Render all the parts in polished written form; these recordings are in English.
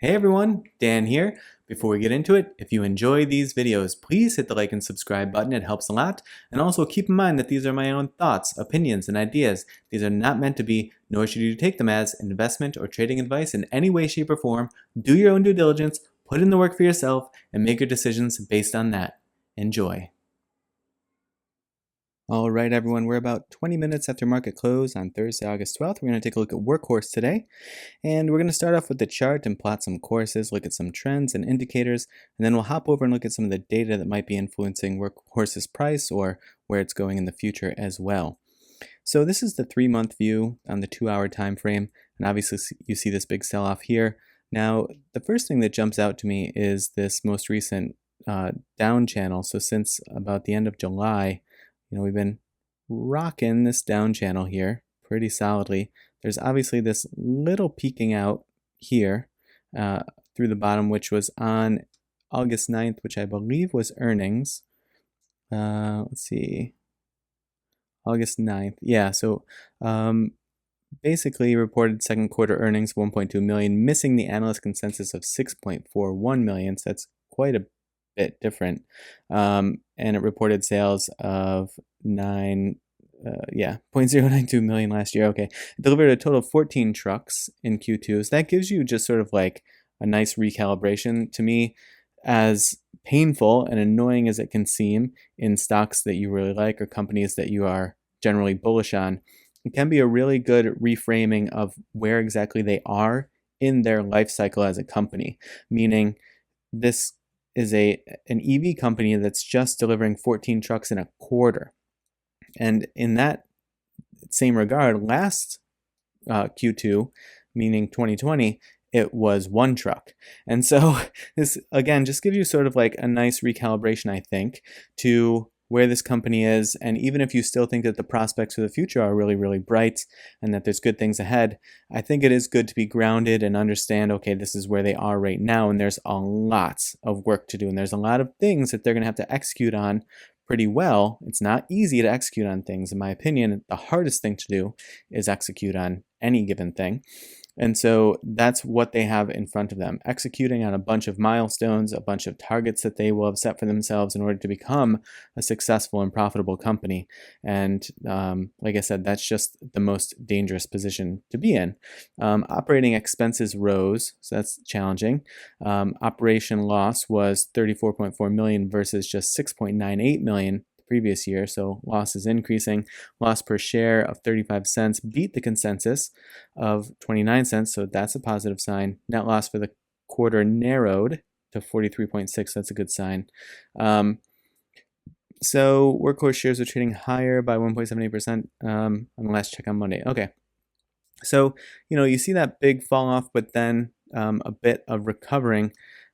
Hey everyone, Dan here. Before we get into it, if you enjoy these videos, please hit the like and subscribe button. It helps a lot. And also keep in mind that these are my own thoughts, opinions, and ideas. These are not meant to be, nor should you take them as, investment or trading advice in any way, shape, or form. Do your own due diligence, put in the work for yourself, and make your decisions based on that. Enjoy. All right, everyone, we're about 20 minutes after market close on Thursday, August 12th. We're going to take a look at Workhorse today. And we're going to start off with the chart and plot some courses, look at some trends and indicators, and then we'll hop over and look at some of the data that might be influencing Workhorse's price or where it's going in the future as well. So this is the 3-month view on the 2-hour time frame, and obviously you see this big sell-off here. Now, the first thing that jumps out to me is this most recent down channel. So since about the end of July, we've been rocking this down channel here pretty solidly. There's obviously this little peeking out here through the bottom, which was on August 9th, which I believe was earnings. Let's see, August 9th. Yeah, so basically reported second quarter earnings 1.2 million, missing the analyst consensus of 6.41 million. So that's quite a bit different. And it reported sales of 0.092 million last year. Okay, it delivered a total of 14 trucks in Q2. So that gives you just sort of like a nice recalibration. To me, as painful and annoying as it can seem in stocks that you really like or companies that you are generally bullish on, it can be a really good reframing of where exactly they are in their life cycle as a company. Meaning, this is an EV company that's just delivering 14 trucks in a quarter. And in that same regard, last Q2, meaning 2020, it was 1 truck. And so this, again, just gives you sort of like a nice recalibration, I think, to where this company is. And even if you still think that the prospects for the future are really, really bright and that there's good things ahead, I think it is good to be grounded and understand, okay, this is where they are right now. And there's a lot of work to do. And there's a lot of things that they're going to have to execute on pretty well. It's not easy to execute on things. In my opinion, the hardest thing to do is execute on any given thing. And so that's what they have in front of them, executing on a bunch of milestones, a bunch of targets that they will have set for themselves in order to become a successful and profitable company. And like I said, that's just the most dangerous position to be in. Operating expenses rose, so that's challenging. Operation loss was 34.4 million versus just 6.98 million previous year, so loss is increasing. Loss per share of 35 cents beat the consensus of 29 cents, so that's a positive sign. Net loss for the quarter narrowed to 43.6. That's a good sign. So Workhorse shares are trading higher by 1.78% on the last check on Monday. Okay, so you see that big fall off, but then a bit of recovering,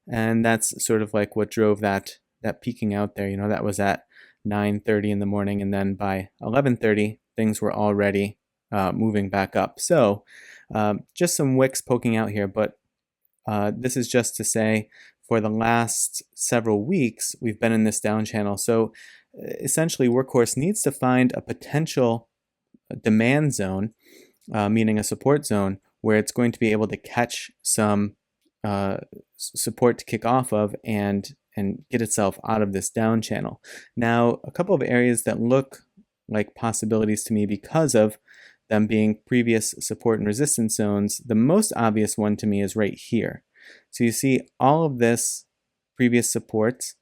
and that's sort of like what drove that peaking out there. That was at 9:30 in the morning, and then by 11:30 things were already moving back up. So just some wicks poking out here, but this is just to say for the last several weeks we've been in this down channel. So essentially Workhorse needs to find a potential demand zone, meaning a support zone, where it's going to be able to catch some support to kick off of and get itself out of this down channel. Now, a couple of areas that look like possibilities to me because of them being previous support and resistance zones, the most obvious one to me is right here. So you see all of this previous support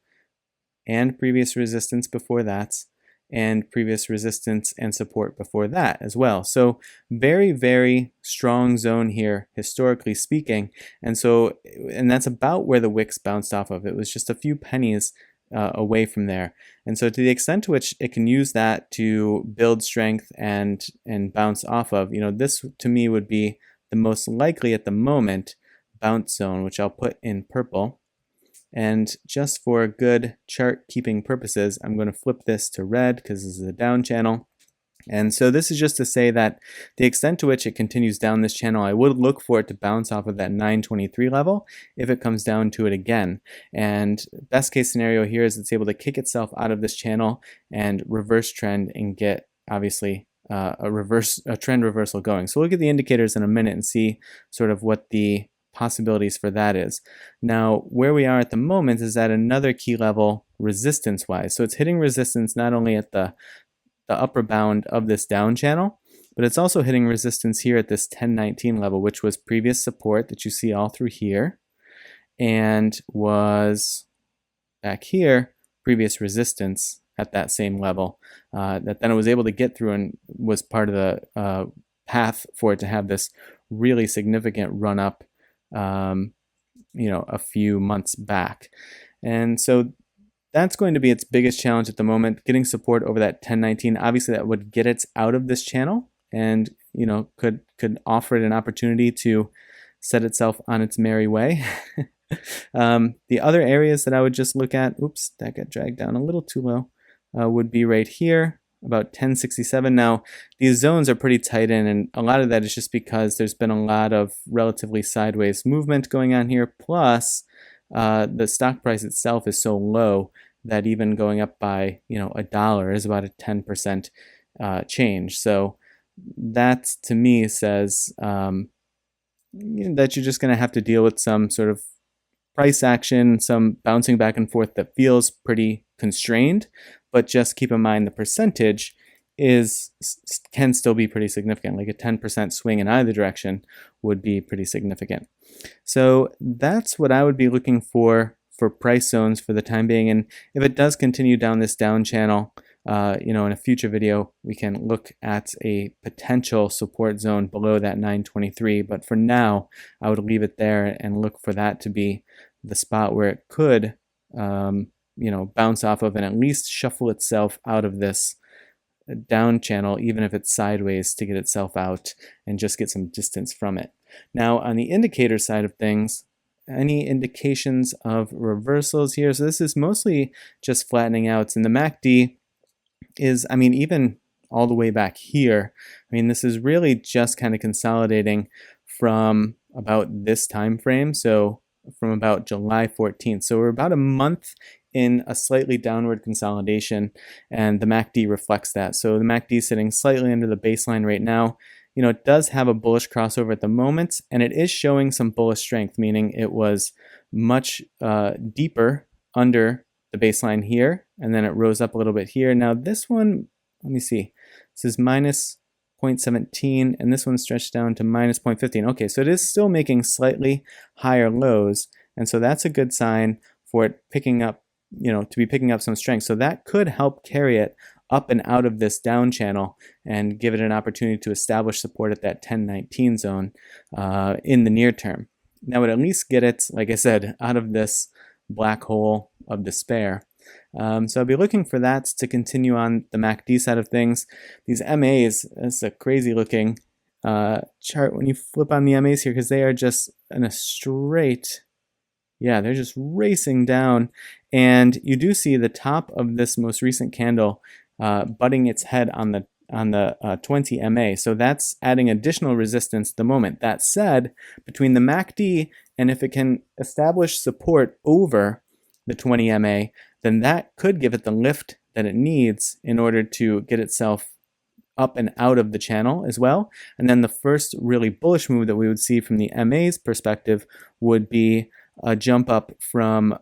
and previous resistance before that, and previous resistance and support before that as well. So very, very strong zone here, historically speaking. And that's about where the wicks bounced off of. It was just a few pennies away from there. And so to the extent to which it can use that to build strength and bounce off of, this to me would be the most likely at the moment bounce zone, which I'll put in purple. And just for good chart keeping purposes, I'm going to flip this to red because this is a down channel. And so this is just to say that the extent to which it continues down this channel, I would look for it to bounce off of that 923 level if it comes down to it again. And best case scenario here is it's able to kick itself out of this channel and reverse trend and get, obviously, a trend reversal going. So we'll look at the indicators in a minute and see sort of what the possibilities for that is. Now, where we are at the moment is at another key level resistance-wise. So it's hitting resistance not only at the upper bound of this down channel, but it's also hitting resistance here at this 1019 level, which was previous support that you see all through here, and was back here, previous resistance at that same level, that then it was able to get through and was part of the path for it to have this really significant run up, a few months back. And so that's going to be its biggest challenge at the moment, getting support over that 1019. Obviously, that would get it out of this channel and could offer it an opportunity to set itself on its merry way. The other areas that I would just look at, oops, that got dragged down a little too low, would be right here, about 1067. Now, these zones are pretty tight in, and a lot of that is just because there's been a lot of relatively sideways movement going on here, plus the stock price itself is so low that even going up by $1 is about a 10% change. So that to me says that you're just going to have to deal with some sort of price action, some bouncing back and forth that feels pretty constrained, but just keep in mind the percentage can still be pretty significant. Like a 10% swing in either direction would be pretty significant. So that's what I would be looking for price zones for the time being. And if it does continue down this down channel, in a future video, we can look at a potential support zone below that 923. But for now, I would leave it there and look for that to be the spot where it could, bounce off of and at least shuffle itself out of this down channel, even if it's sideways, to get itself out and just get some distance from it. Now, on the indicator side of things, any indications of reversals here? So this is mostly just flattening out, and the MACD is, even all the way back here, this is really just kind of consolidating from about this time frame, so from about July 14th. So we're about a month in a slightly downward consolidation, and the MACD reflects that. So the MACD is sitting slightly under the baseline right now. It does have a bullish crossover at the moment, and it is showing some bullish strength, meaning it was much deeper under the baseline here, and then it rose up a little bit here. Now this one, let me see, this is minus 0.17, and this one stretched down to minus 0.15. Okay, so it is still making slightly higher lows, and so that's a good sign for it picking up, to be picking up some strength. So that could help carry it up and out of this down channel and give it an opportunity to establish support at that 1019 zone in the near term. That would at least get it, like I said, out of this black hole of despair. So I'll be looking for that to continue on the MACD side of things. These MAs, that's a crazy looking chart when you flip on the MAs here, because they are just in a straight, they're just racing down. And you do see the top of this most recent candle butting its head on the 20 MA. So that's adding additional resistance at the moment. That said, between the MACD and if it can establish support over the 20 MA, then that could give it the lift that it needs in order to get itself up and out of the channel as well. And then the first really bullish move that we would see from the MA's perspective would be a jump up from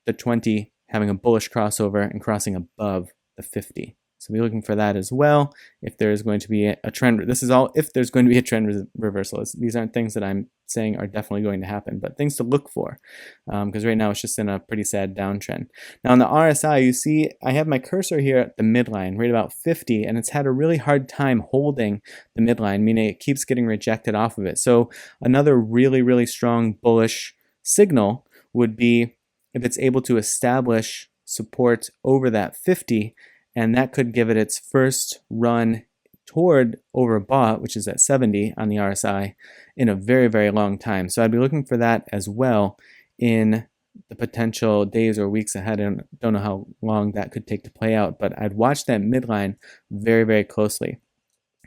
the 20 having a bullish crossover and crossing above the 50. So we're looking for that as well. If there is going to be a trend, this is all if there's going to be a trend reversal. These aren't things that I'm saying are definitely going to happen, but things to look for, because right now it's just in a pretty sad downtrend. Now on the RSI, you see I have my cursor here at the midline, right about 50, and it's had a really hard time holding the midline, meaning it keeps getting rejected off of it. So another really, really strong bullish signal would be if it's able to establish support over that 50, and that could give it its first run toward overbought, which is at 70 on the RSI, in a very, very long time. So I'd be looking for that as well in the potential days or weeks ahead. And don't know how long that could take to play out, but I'd watch that midline very, very closely.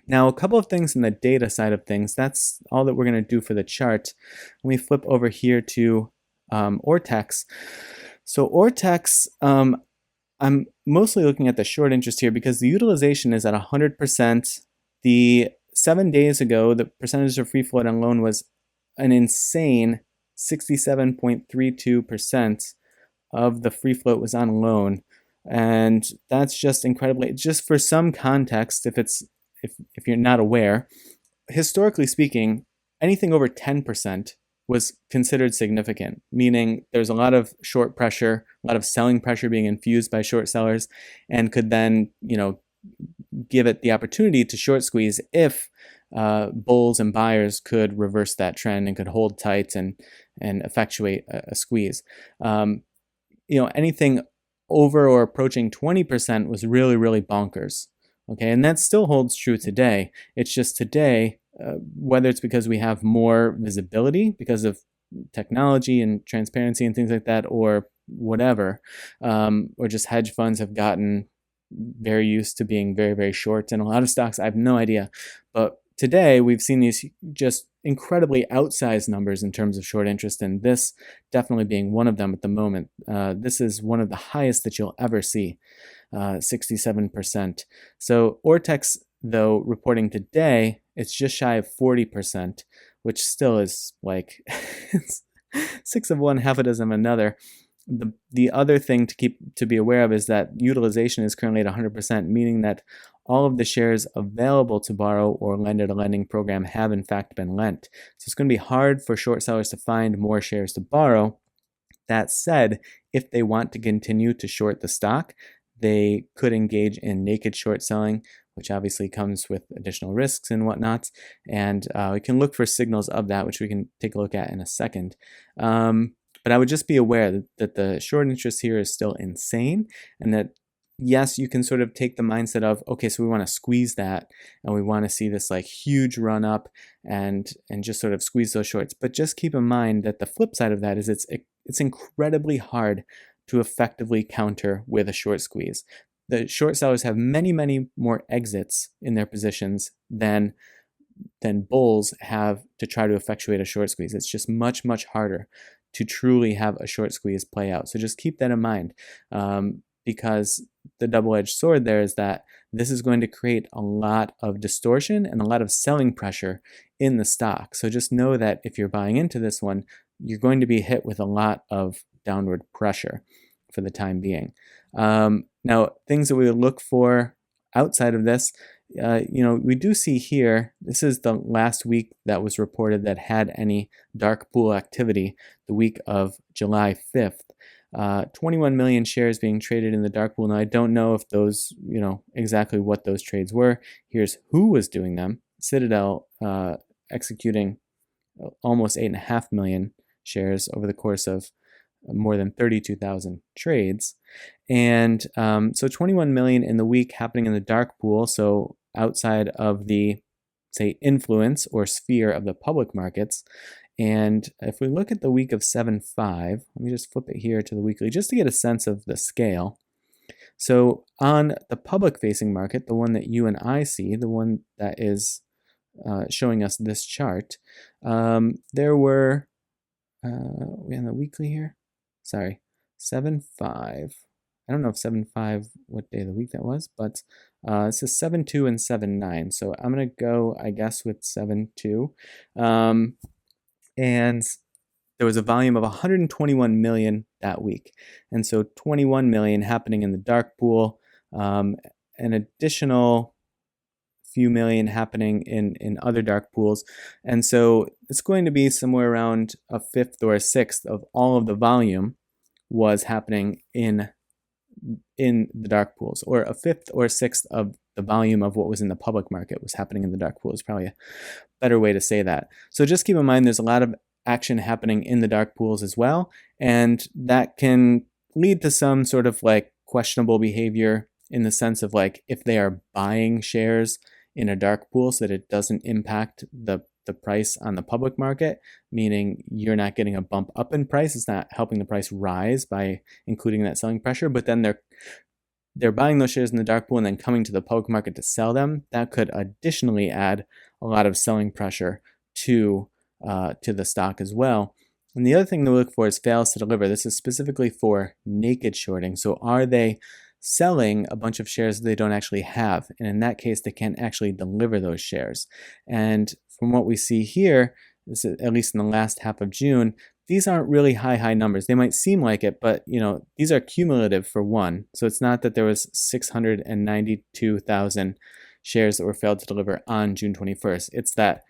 Now, a couple of things in the data side of things. That's all that we're going to do for the chart. Let me flip over here to Ortex. So Ortex, I'm mostly looking at the short interest here because the utilization is at 100%. The 7 days ago, the percentage of free float on loan was an insane 67.32% of the free float was on loan. And that's just incredibly, just for some context, if you're not aware, historically speaking, anything over 10% was considered significant, meaning there's a lot of short pressure, a lot of selling pressure being infused by short sellers, and could then, give it the opportunity to short squeeze if bulls and buyers could reverse that trend and could hold tight and effectuate a squeeze. Anything over or approaching 20% was really, really bonkers. Okay, and that still holds true today. It's just today, whether it's because we have more visibility because of technology and transparency and things like that, or whatever, or just hedge funds have gotten very used to being very, very short in a lot of stocks. I have no idea. But today we've seen these just incredibly outsized numbers in terms of short interest, and this definitely being one of them at the moment. This is one of the highest that you'll ever see, 67%. So Ortex, though, reporting today, it's just shy of 40%, which still is like 6 of one, half a dozen of another. The other thing to be aware of is that utilization is currently at 100%, meaning that all of the shares available to borrow or lend at a lending program have in fact been lent. So it's going to be hard for short sellers to find more shares to borrow. That said, if they want to continue to short the stock, they could engage in naked short selling, which obviously comes with additional risks and whatnot. And we can look for signals of that, which we can take a look at in a second. But I would just be aware that the short interest here is still insane, and that, yes, you can sort of take the mindset of, okay, so we want to squeeze that, and we want to see this like huge run up and just sort of squeeze those shorts. But just keep in mind that the flip side of that is it's incredibly hard to effectively counter with a short squeeze. The short sellers have many, many more exits in their positions than bulls have to try to effectuate a short squeeze. It's just much, much harder to truly have a short squeeze play out. So just keep that in mind, because the double-edged sword there is that this is going to create a lot of distortion and a lot of selling pressure in the stock. So just know that if you're buying into this one, you're going to be hit with a lot of downward pressure for the time being. Now, things that we would look for outside of this, we do see here, this is the last week that was reported that had any dark pool activity, the week of July 5th. 21 million shares being traded in the dark pool. Now, I don't know if those, exactly what those trades were. Here's who was doing them. Citadel executing almost 8.5 million shares over the course of more than 32,000 trades. And so 21 million in the week happening in the dark pool, so outside of the, say, influence or sphere of the public markets. And if we look at the week of 7/5, let me just flip it here to the weekly just to get a sense of the scale. So on the public-facing market, the one that you and I see, the one that is showing us this chart, there were, we on the weekly here? Sorry, 7/5. I don't know if 7/5, what day of the week that was, but it says 7/2 and 7/9. So I'm going to go, I guess, with 7/2. And there was a volume of 121 million that week. And so 21 million happening in the dark pool, an additional few million happening in other dark pools. And so it's going to be somewhere around a fifth or a sixth of all of the volume was happening in the dark pools, or a fifth or a sixth of the volume of what was in the public market was happening in the dark pool is probably a better way to say that. So just keep in mind there's a lot of action happening in the dark pools as well, and that can lead to some sort of like questionable behavior in the sense of like if they are buying shares in a dark pool so that it doesn't impact the price on the public market, meaning you're not getting a bump up in price. It's not helping the price rise by including that selling pressure, but then they're buying those shares in the dark pool and then coming to the public market to sell them. That could additionally add a lot of selling pressure to the stock as well. And the other thing to look for is fails to deliver. This is specifically for naked shorting. So are they selling a bunch of shares that they don't actually have? And in that case, they can't actually deliver those shares. And from what we see here, this is at least in the last half of June, these aren't really high numbers. They might seem like it, but these are cumulative for one. So it's not that there was 692,000 shares that were failed to deliver on June 21st. It's that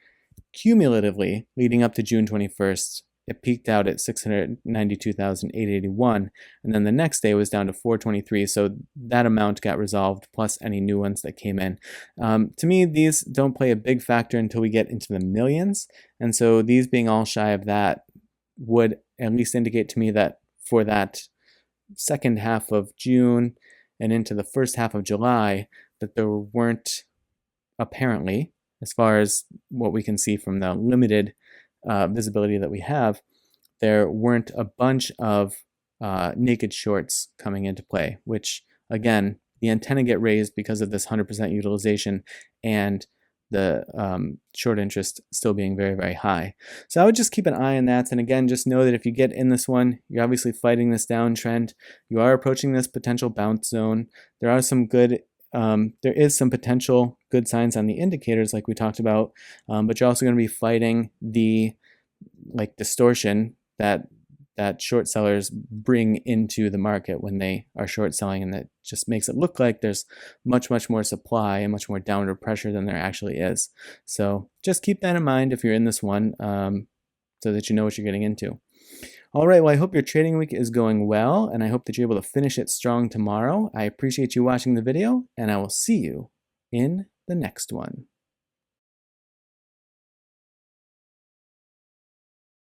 cumulatively leading up to June 21st, it peaked out at 692,881, and then the next day was down to 423. So that amount got resolved, plus any new ones that came in. To me, these don't play a big factor until we get into the millions, and so these being all shy of that would at least indicate to me that for that second half of June and into the first half of July, that there weren't, apparently, as far as what we can see from the limited visibility that we have, there weren't a bunch of naked shorts coming into play, which, again, the antenna get raised because of this 100% utilization and the short interest still being very high. So I would just keep an eye on that. And again, just know that if you get in this one, you're obviously fighting this downtrend. You are approaching this potential bounce zone. There are some good there is some potential good signs on the indicators like we talked about, but you're also going to be fighting the distortion that short sellers bring into the market when they are short selling, and that just makes it look like there's much more supply and much more downward pressure than there actually is. So just keep that in mind if you're in this one, so that you know what you're getting into. All right, well, I hope your trading week is going well, and I hope that you're able to finish it strong tomorrow. I appreciate you watching the video, and I will see you in the next one.